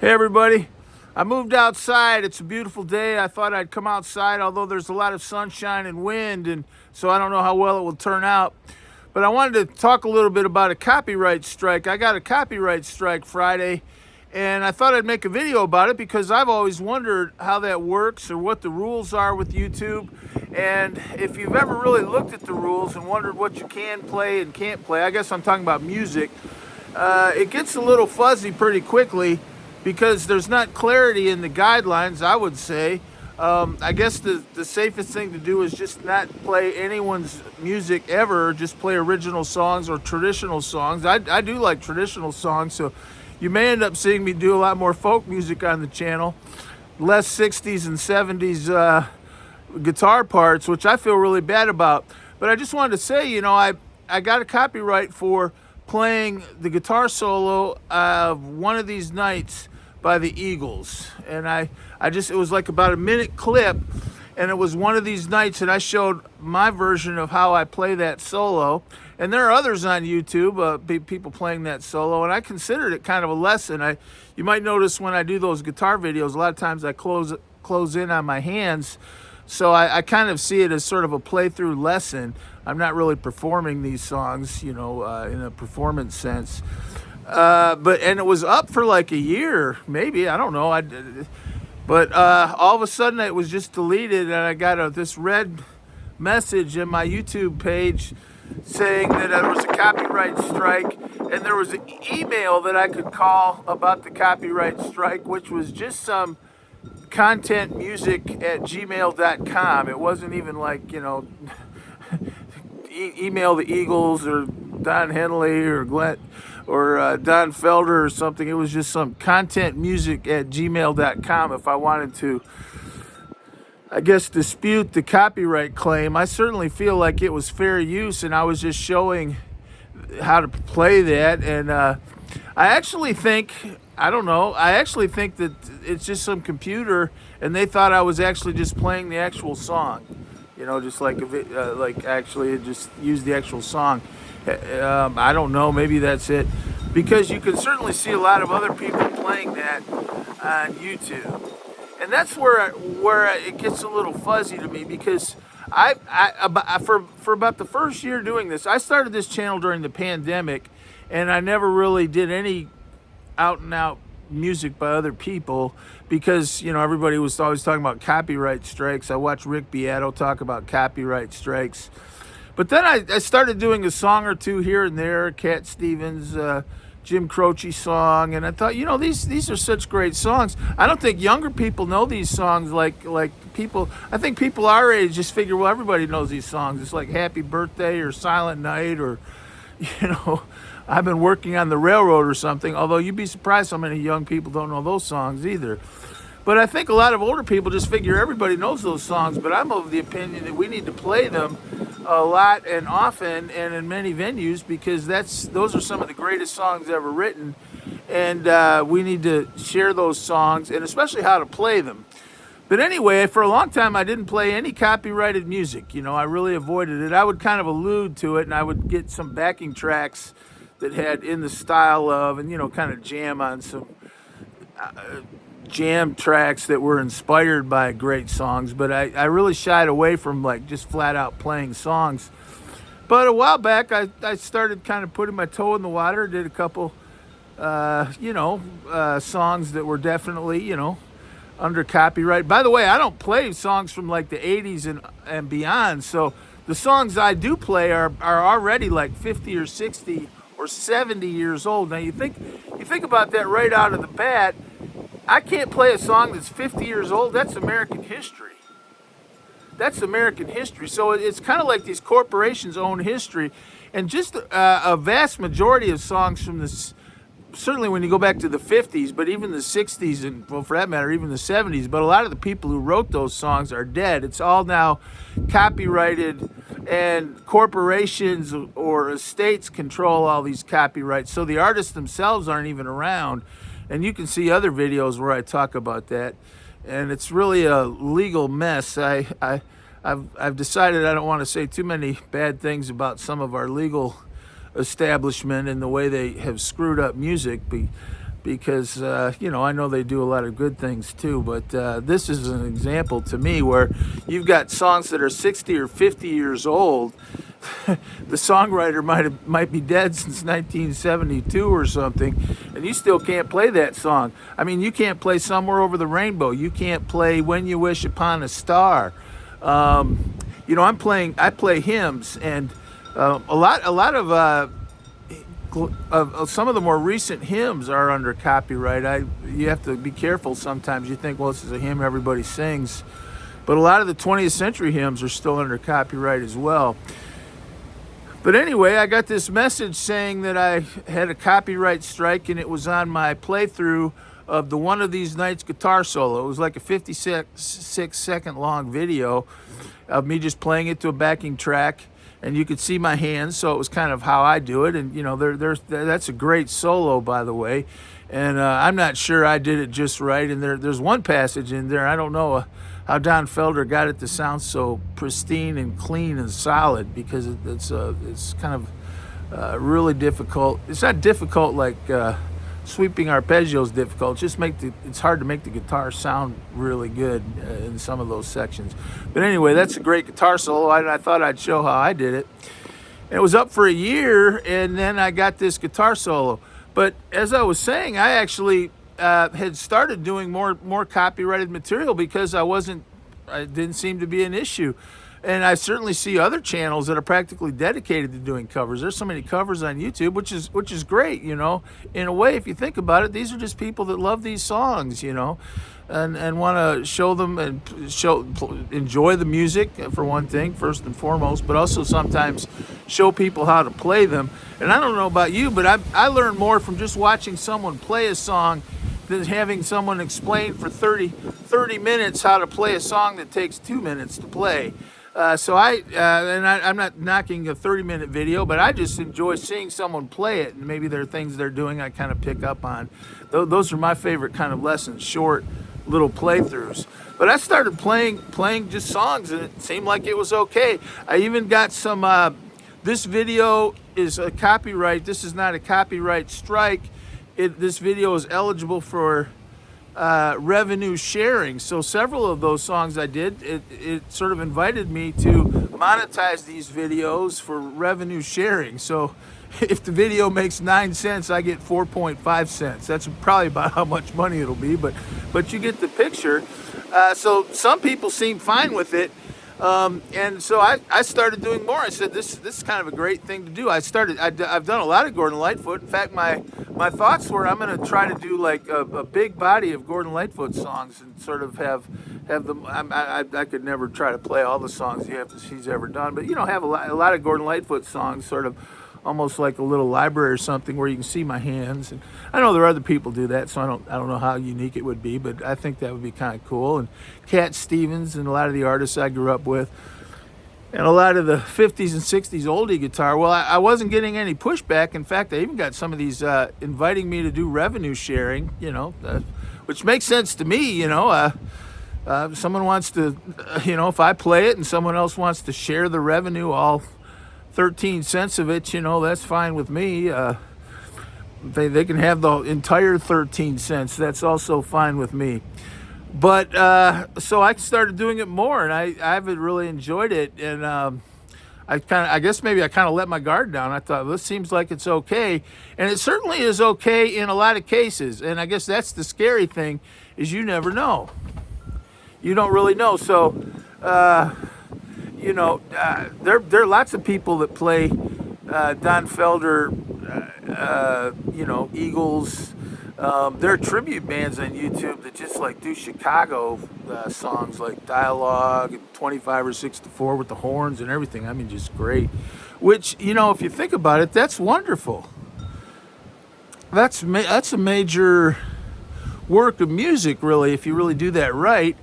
Hey everybody, I moved outside. It's a beautiful day. I thought I'd come outside, although there's a lot of sunshine and wind, and so I don't know how well it will turn out. But I wanted to talk a little bit about a copyright strike. I got a copyright strike Friday, and I thought I'd make a video about it because I've always wondered how that works or what the rules are with YouTube. And if you've ever really looked at the rules and wondered what you can play and can't play, I guess I'm talking about music, it gets a little fuzzy pretty quickly because there's not clarity in the guidelines, I would say. I guess the safest thing to do is just not play anyone's music ever, just play original songs or traditional songs. I do like traditional songs, so you may end up seeing me do a lot more folk music on the channel, less 60s and 70s guitar parts, which I feel really bad about. But I just wanted to say, I got a copyright for playing the guitar solo of One of These Nights by the Eagles. And it was like about a minute clip, and it was One of These Nights, and I showed my version of how I play that solo. And there are others on YouTube, people playing that solo, and I considered it kind of a lesson. You might notice when I do those guitar videos, a lot of times I close in on my hands, so I kind of see it as sort of a playthrough lesson. I'm not really performing these songs, in a performance sense. And it was up for like a year, maybe, I don't know. But all of a sudden it was just deleted, and I got this red message in my YouTube page saying that there was a copyright strike, and there was an email that I could call about the copyright strike, which was just some contentmusic@gmail.com. It wasn't even like, email the Eagles or Don Henley or Glenn or Don Felder or something. It was just some contentmusic@gmail.com if I wanted to, I guess, dispute the copyright claim. I certainly feel like it was fair use, and I was just showing how to play that. And I actually think that it's just some computer, and they thought I was actually just playing the actual song. Just like actually just use the actual song. I don't know, maybe that's it, because you can certainly see a lot of other people playing that on YouTube, and that's where it gets a little fuzzy to me, because for about the first year doing this, I started this channel during the pandemic, and I never really did any out and out music by other people because everybody was always talking about copyright strikes. I watched Rick Beato talk about copyright strikes, but then I started doing a song or two here and there, Cat Stevens, Jim Croce song, and I thought, these are such great songs. I don't think younger people know these songs like people. I think people our age just figure, well, everybody knows these songs. It's like Happy Birthday or Silent Night or I've Been Working on the Railroad or something, although you'd be surprised how many young people don't know those songs either. But I think a lot of older people just figure everybody knows those songs, but I'm of the opinion that we need to play them a lot and often and in many venues, because those are some of the greatest songs ever written, and we need to share those songs, and especially how to play them. But anyway, for a long time I didn't play any copyrighted music. I really avoided it. I would kind of allude to it, and I would get some backing tracks that had in the style of, and kind of jam on some jam tracks that were inspired by great songs. But I really shied away from just flat out playing songs. But a while back I started kind of putting my toe in the water, did a couple songs that were definitely under copyright. By the way, I don't play songs from like the 80s and beyond, so the songs I do play are already like 50 or 60 or 70 years old. Now you think about that right out of the bat. I can't play a song that's 50 years old. That's American history. So it's kind of like these corporations own history, and just a vast majority of songs from this, certainly when you go back to the 50s, but even the 60s, and well, for that matter, even the 70s, but a lot of the people who wrote those songs are dead. It's all now copyrighted, and corporations or estates control all these copyrights, so the artists themselves aren't even around. And you can see other videos where I talk about that, and it's really a legal mess. I've decided I don't want to say too many bad things about some of our legal establishment and the way they have screwed up music, because I know they do a lot of good things too, but this is an example to me where you've got songs that are 60 or 50 years old. The songwriter might be dead since 1972 or something, and you still can't play that song. I mean, you can't play Somewhere Over the Rainbow. You can't play When You Wish Upon a Star. I play hymns, and a lot of some of the more recent hymns are under copyright. You have to be careful sometimes. You think, well, this is a hymn everybody sings, but a lot of the 20th century hymns are still under copyright as well. But anyway, I got this message saying that I had a copyright strike, and it was on my playthrough of the One of These Nights guitar solo. It was like a 56-second long video of me just playing it to a backing track, and you could see my hands, so it was kind of how I do it. And that's a great solo, by the way. And I'm not sure I did it just right. And there's one passage in there, I don't know how Don Felder got it to sound so pristine and clean and solid, because it's kind of really difficult. It's not difficult like sweeping arpeggios difficult. It's hard to make the guitar sound really good in some of those sections. But anyway, that's a great guitar solo. I thought I'd show how I did it. And it was up for a year, and then I got this guitar solo. But as I was saying, I actually had started doing more copyrighted material because it didn't seem to be an issue. And I certainly see other channels that are practically dedicated to doing covers. There's so many covers on YouTube, which is great, In a way, if you think about it, these are just people that love these songs, and want to show them and enjoy the music, for one thing, first and foremost, but also sometimes show people how to play them. And I don't know about you, but I learn more from just watching someone play a song than having someone explain for 30 minutes how to play a song that takes 2 minutes to play. I'm not knocking a 30-minute video, but I just enjoy seeing someone play it, and maybe there are things they're doing I kind of pick up on. Those are my favorite kind of lessons, short little playthroughs. But I started playing just songs, and it seemed like it was okay. I even got some. This video is a copyright. This is not a copyright strike. This video is eligible for revenue sharing. So several of those songs I did, it sort of invited me to monetize these videos for revenue sharing. So if the video makes 9 cents, I get 4.5 cents. That's probably about how much money it'll be, but you get the picture. So some people seem fine with it. And so I started doing more. I said, this is kind of a great thing to do. I've done a lot of Gordon Lightfoot. In fact, my thoughts were I'm going to try to do like a big body of Gordon Lightfoot songs and sort of have them. I could never try to play all the songs he's ever done, but have a lot of Gordon Lightfoot songs, sort of almost like a little library or something where you can see my hands. And I know there are other people do that, so I don't know how unique it would be, but I think that would be kind of cool. And Cat Stevens and a lot of the artists I grew up with, and a lot of the 50s and 60s oldie guitar. Well, I wasn't getting any pushback. In fact, I even got some of these inviting me to do revenue sharing, which makes sense to me. If someone wants to, if I play it and someone else wants to share the revenue, all 13 cents of it, that's fine with me. They can have the entire 13 cents. That's also fine with me. But so I started doing it more, and I've really enjoyed it. And I guess maybe I kind of let my guard down. I thought, this seems like it's okay, and it certainly is okay in a lot of cases. And I guess that's the scary thing, is you never know. You don't really know. So there are lots of people that play Don Felder, Eagles. There are tribute bands on YouTube that just like do Chicago songs like Dialogue and 25 or 64 with the horns and everything. I mean, just great. Which, if you think about it, that's wonderful. That's a major work of music, really, if you really do that right.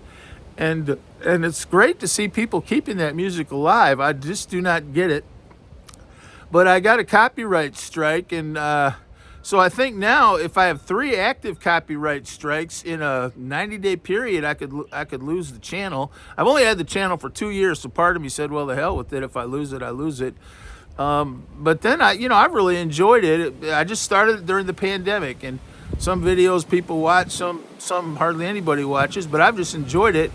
And it's great to see people keeping that music alive. I just do not get it. But I got a copyright strike, and so I think now if I have 3 active copyright strikes in a 90-day period, I could lose the channel. I've only had the channel for 2 years, so part of me said, well, the hell with it. If I lose it, I lose it. But then I've really enjoyed it. I just started during the pandemic, and Some videos people watch, some hardly anybody watches, but I've just enjoyed it.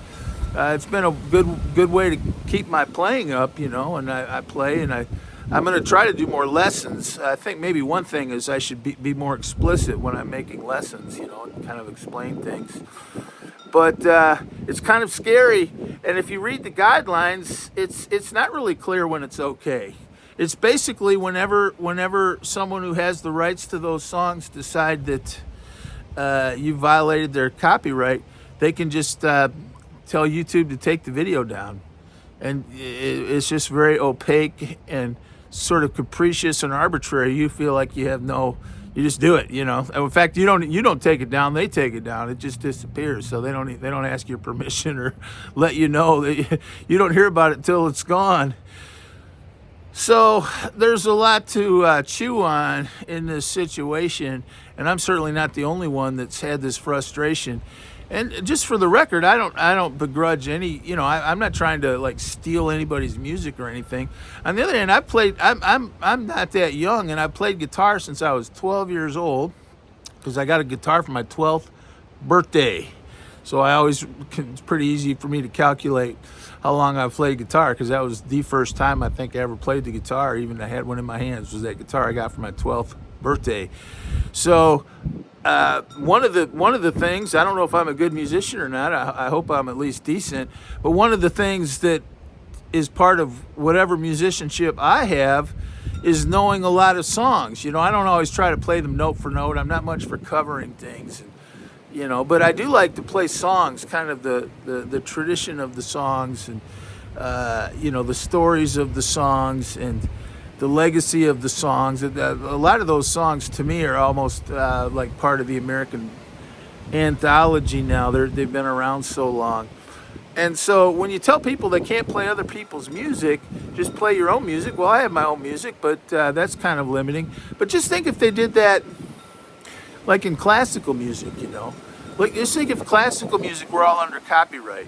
It's been a good way to keep my playing up, and I play, and I'm going to try to do more lessons. I think maybe one thing is I should be more explicit when I'm making lessons, and kind of explain things. But it's kind of scary, and if you read the guidelines, it's not really clear when it's okay. It's basically whenever someone who has the rights to those songs decide that you violated their copyright, they can just tell YouTube to take the video down. And it's just very opaque and sort of capricious and arbitrary. You feel like you just do it, In fact, you don't take it down, they take it down. It just disappears. So they don't ask your permission or let you know. You don't hear about it till it's gone. So there's a lot to chew on in this situation, and I'm certainly not the only one that's had this frustration. And just for the record, I don't begrudge any. I'm not trying to like steal anybody's music or anything. On the other hand, I'm not that young, and I played guitar since I was 12 years old, because I got a guitar for my 12th birthday. So it's pretty easy for me to calculate how long I've played guitar, because that was the first time I think I ever played the guitar. Even I had one in my hands, was that guitar I got for my 12th birthday. So one of the things, I don't know if I'm a good musician or not. I hope I'm at least decent. But one of the things that is part of whatever musicianship I have is knowing a lot of songs. I don't always try to play them note for note. I'm not much for covering things. But I do like to play songs, kind of the tradition of the songs, and the stories of the songs, and the legacy of the songs. A lot of those songs to me are almost like part of the American anthology now. They've been around so long. And so when you tell people they can't play other people's music, just play your own music. Well, I have my own music, but that's kind of limiting. But just think if they did that like in classical music, Like, just think if classical music were all under copyright.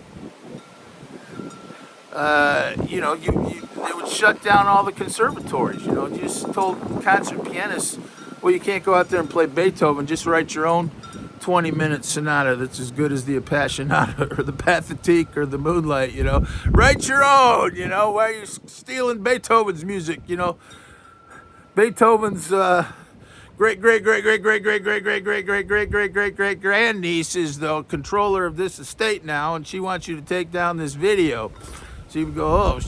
They would shut down all the conservatories. You just told concert pianists, well, you can't go out there and play Beethoven. Just write your own 20-minute sonata that's as good as the Appassionata or the Pathétique or the Moonlight. Write your own. Why are you stealing Beethoven's music? Beethoven's great grandniece is the controller of this estate now, and she wants you to take down this video. So you would go,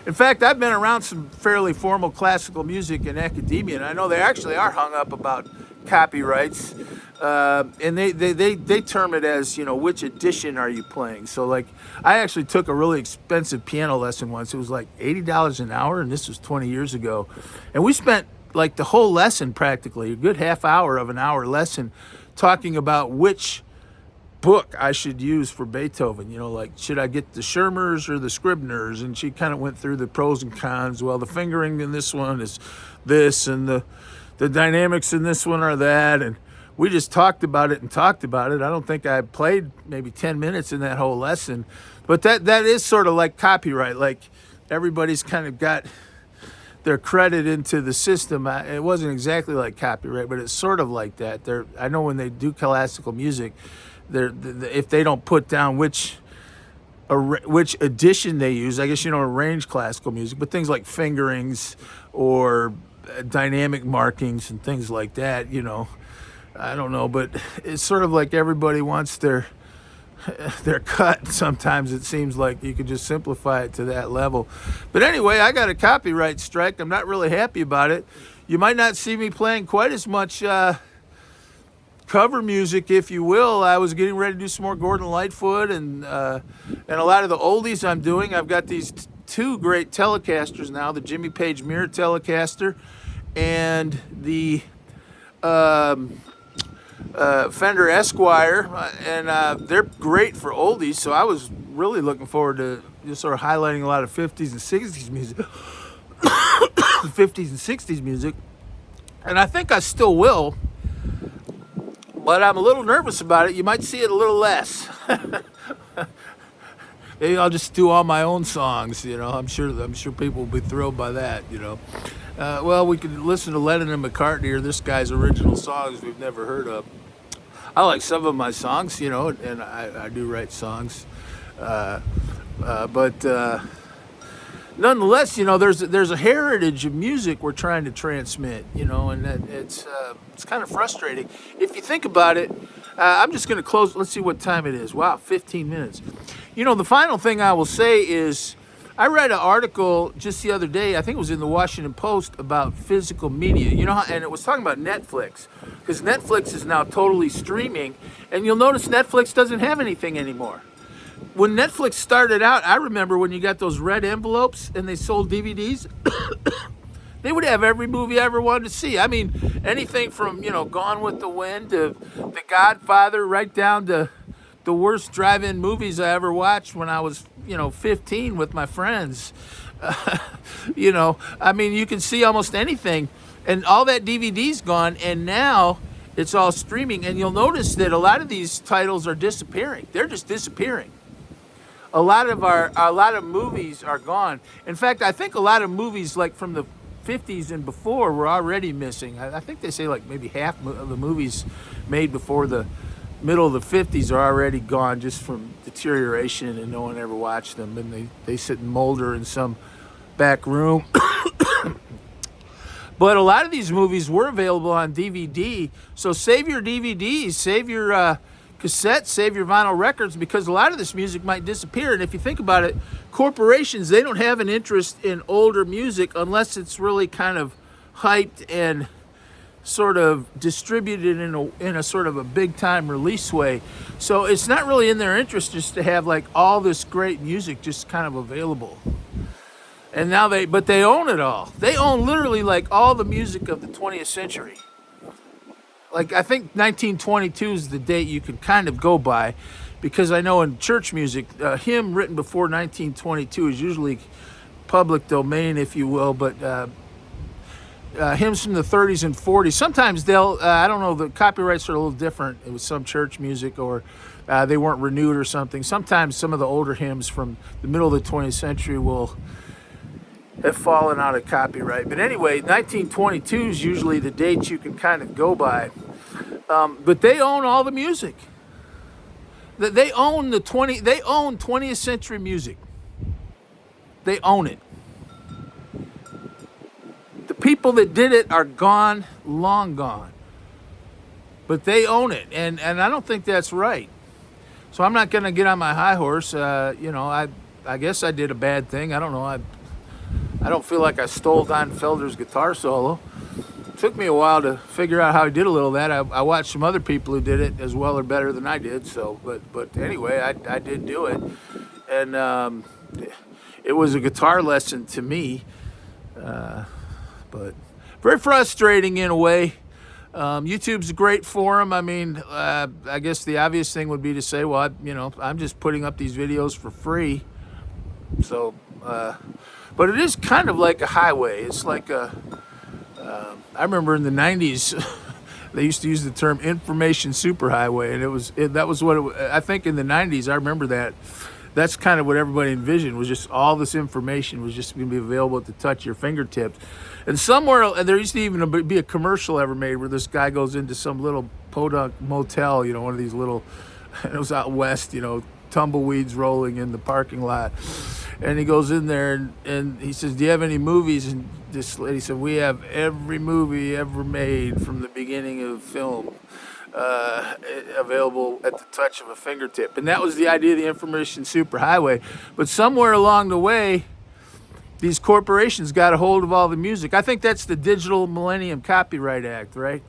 In fact, I've been around some fairly formal classical music in academia, and I know they actually are hung up about copyrights, and they term it as, which edition are you playing? So, like, I actually took a really expensive piano lesson once. It was like $80 an hour, and this was 20 years ago. And we spent like the whole lesson, practically a good half hour of an hour lesson, talking about which book I should use for Beethoven. Like, should I get the Schirmers or the Scribners? And she kind of went through the pros and cons. Well, the fingering in this one is this, and the dynamics in this one are that. And we just talked about it. I don't think I played maybe 10 minutes in that whole lesson. But that is sort of like copyright. Like, everybody's kind of got their credit into the system. It wasn't exactly like copyright, but it's sort of like that. I know when they do classical music, if they don't put down which edition they use, I guess you don't arrange classical music, but things like fingerings or dynamic markings and things like that, I don't know, but it's sort of like everybody wants their cut. Sometimes it seems like you could just simplify it to that level. But anyway, I got a copyright strike. I'm not really happy about it. You might not see me playing quite as much cover music, if you will. I was getting ready to do some more Gordon Lightfoot and a lot of the oldies I'm doing. I've got these two great Telecasters now, the Jimmy Page Mirror Telecaster and the Fender Esquire, and they're great for oldies. So I was really looking forward to just sort of highlighting a lot of 50s and 60s music, 50s and 60s music, and I think I still will. But I'm a little nervous about it. You might see it a little less. Maybe I'll just do all my own songs. I'm sure people will be thrilled by that. Well, we could listen to Lennon and McCartney or this guy's original songs we've never heard of. I like some of my songs, and I do write songs. Uh, but nonetheless, there's a heritage of music we're trying to transmit, and it's kind of frustrating if you think about it. I'm just going to close. Let's see what time it is. Wow, 15 minutes. The final thing I will say is I read an article just the other day. I think it was in the Washington Post about physical media. And it was talking about Netflix, because Netflix is now totally streaming, and you'll notice Netflix doesn't have anything anymore. When Netflix started out, I remember when you got those red envelopes and they sold DVDs, they would have every movie I ever wanted to see. I mean, anything from, Gone with the Wind to The Godfather, right down to the worst drive-in movies I ever watched when I was, 15 with my friends. I mean, you can see almost anything. And all that DVD's gone, and now it's all streaming. And you'll notice that a lot of these titles are disappearing. They're just disappearing. A lot of movies are gone. In fact, I think a lot of movies like from the 50s and before were already missing. I think they say like maybe half of the movies made before the middle of the 50s are already gone just from deterioration, and no one ever watched them, and they sit and molder in some back room. But a lot of these movies were available on DVD, so save your DVDs, save your cassettes, save your vinyl records, because a lot of this music might disappear. And if you think about it, corporations, they don't have an interest in older music unless it's really kind of hyped and sort of distributed in a sort of a big time release way. So it's not really in their interest just to have like all this great music just kind of available. And now they own it all. They own literally like all the music of the 20th century. Like, I think 1922 is the date you can kind of go by, because I know in church music, a hymn written before 1922 is usually public domain, if you will, but hymns from the 30s and 40s, sometimes they'll, I don't know, the copyrights are a little different. It was some church music, or they weren't renewed or something. Sometimes some of the older hymns from the middle of the 20th century will have fallen out of copyright. But anyway, 1922 is usually the date you can kind of go by. But they own all the music. They own 20th century music. They own it. The people that did it are gone, long gone. But they own it, and I don't think that's right. So I'm not going to get on my high horse. I guess I did a bad thing. I don't know. I don't feel like I stole Don Felder's guitar solo. It took me a while to figure out how I did a little of that. I watched some other people who did it as well or better than I did. So, but anyway, I did do it, and it was a guitar lesson to me. But very frustrating in a way. YouTube's a great forum. I mean, I guess the obvious thing would be to say, well, I'm just putting up these videos for free. So, but it is kind of like a highway. It's like I remember in the 90s, they used to use the term information superhighway, and that was what I think in the 90s, I remember that. That's kind of what everybody envisioned, was just all this information was just going to be available at the touch of your fingertips. And somewhere, there used to even be a commercial ever made where this guy goes into some little podunk motel, one of these little, and it was out west, tumbleweeds rolling in the parking lot. And he goes in there and he says, "Do you have any movies?" And this lady said, "We have every movie ever made from the beginning of film available at the touch of a fingertip." And that was the idea of the information superhighway. But somewhere along the way, these corporations got a hold of all the music. I think that's the Digital Millennium Copyright Act, right?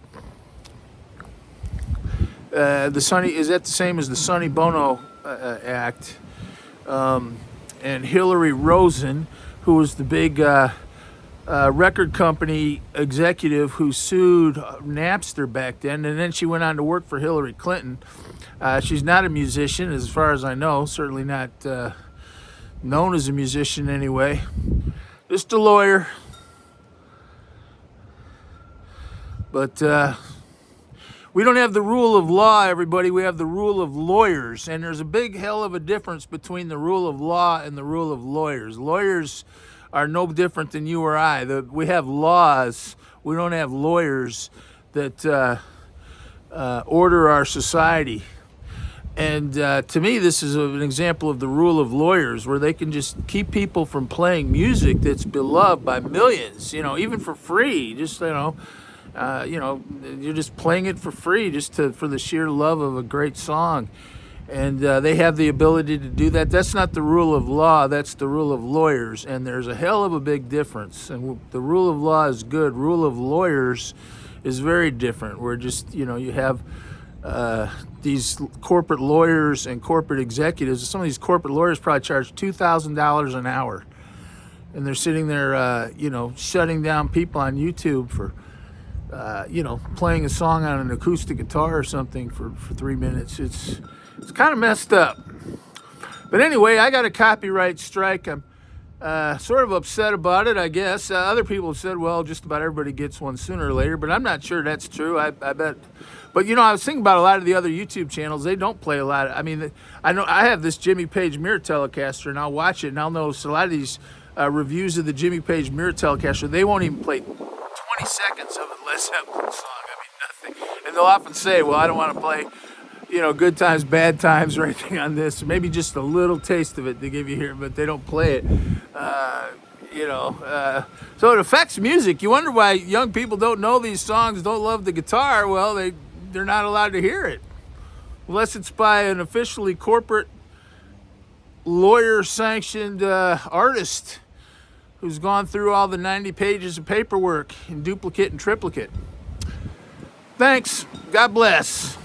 Is that the same as the Sonny Bono Act? And Hillary Rosen, who was the big record company executive who sued Napster back then, and then she went on to work for Hillary Clinton. She's not a musician, as far as I know, certainly not known as a musician anyway. Just a lawyer. But we don't have the rule of law, everybody. We have the rule of lawyers. And there's a big hell of a difference between the rule of law and the rule of lawyers. Lawyers are no different than you or I. We have laws. We don't have lawyers that order our society. And to me, this is an example of the rule of lawyers, where they can just keep people from playing music that's beloved by millions, even for free. Just, you're just playing it for free, just for the sheer love of a great song. And they have the ability to do that. That's not the rule of law. That's the rule of lawyers. And there's a hell of a big difference. And the rule of law is good. Rule of lawyers is very different. Where just, you have these corporate lawyers and corporate executives. Some of these corporate lawyers probably charge $2,000 an hour. And they're sitting there, shutting down people on YouTube for, playing a song on an acoustic guitar or something for 3 minutes. It's kind of messed up. But anyway, I got a copyright strike. I'm sort of upset about it, I guess. Other people have said, well, just about everybody gets one sooner or later, but I'm not sure that's true. I bet. But, I was thinking about a lot of the other YouTube channels. They don't play a lot. I know I have this Jimmy Page Mirror Telecaster, and I'll watch it, and I'll notice a lot of these reviews of the Jimmy Page Mirror Telecaster, they won't even play 20 seconds of a Led Zeppelin song. Nothing. And they'll often say, well, I don't want to play good times, bad times, or anything on this. Maybe just a little taste of it they give you here, but they don't play it. So it affects music. You wonder why young people don't know these songs, don't love the guitar. Well, they're not allowed to hear it. Unless it's by an officially corporate, lawyer-sanctioned artist who's gone through all the 90 pages of paperwork in duplicate and triplicate. Thanks. God bless.